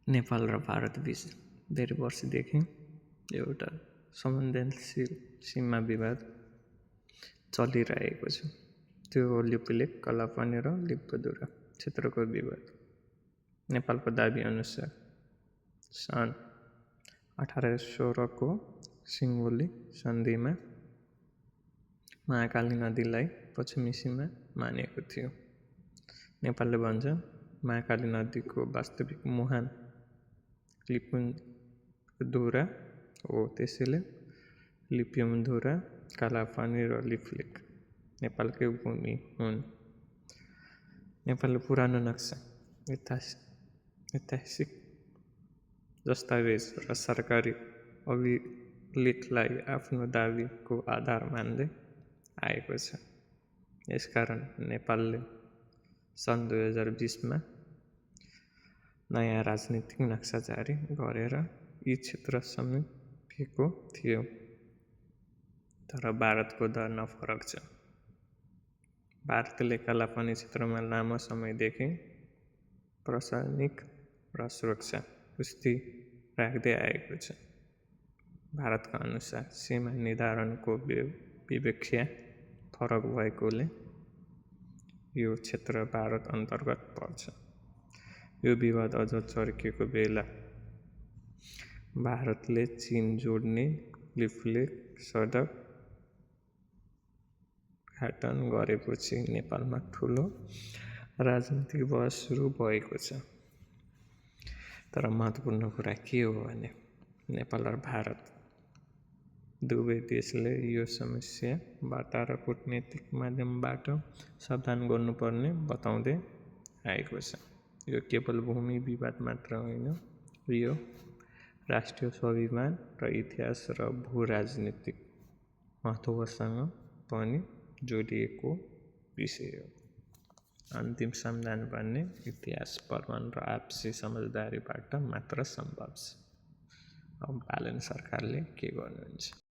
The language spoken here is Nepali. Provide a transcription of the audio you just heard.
नेपाल र भारतबीच धेरै वर्षदेखि एउटा संवेदनशील सीमा विवाद चलिरहेको छ। त्यो हो लिपुलेक, कलापानी र लिम्बुधुरा क्षेत्रको विवाद। नेपालको दाबी अनुसार सन् 1816 को सिङ्गोली सन्धिमा महाकाली नदीलाई पश्चिमी सीमा मानिएको थियो। नेपालले भन्छ महाकाली नदीको वास्तविक मुहान लिम्बुधुरा हो, त्यसैले लिम्बुधुरा, कालापानी र लिपुलेक नेपालकै भूमि हुन्। नेपालले पुरानो नक्सा, ऐतिहासिक दस्तावेज र सरकारी अभिलेखलाई आफ्नो दाबीको आधार मान्दै आएको छ। यसकारण नेपालले सन् 2020 मा नयाँ राजनीतिक नक्सा जारी गरेर यी क्षेत्र समेटेको थियो। तर भारतको दरमा फरक छ। भारतले कालापानी क्षेत्रमा लामो समयदेखि प्रशासनिक र सुरक्षा स्थिति राख्दै आएको छ। भारतका अनुसार सीमा निर्धारणको व्याख्या फरक भएकोले यो क्षेत्र भारत अन्तर्गत पर्छ। यो विवाद अझ चर्केको बेला भारतले चीन जोड्ने लिपुलेक सडक उद्घाटन गरेपछि नेपालमा ठुलो राजनीतिक बहस सुरु भएको छ। तर महत्त्वपूर्ण कुरा के हो भने नेपाल र भारत दुवै देशले यो समस्या वार्ता र कूटनीतिक माध्यमबाट समाधान गर्नुपर्ने बताउँदै आएको छ। यो केवल भूमि विवाद मात्र होइन, यो राष्ट्रिय स्वाभिमान र इतिहास र भू-राजनीतिक महत्त्वसँग पनि जोडिएको विषय हो। अन्तिम समाधान भने इतिहास, प्रमाण र आपसी समझदारीबाट मात्र सम्भव छ। अब बालन सरकारले के गर्नुहुन्छ?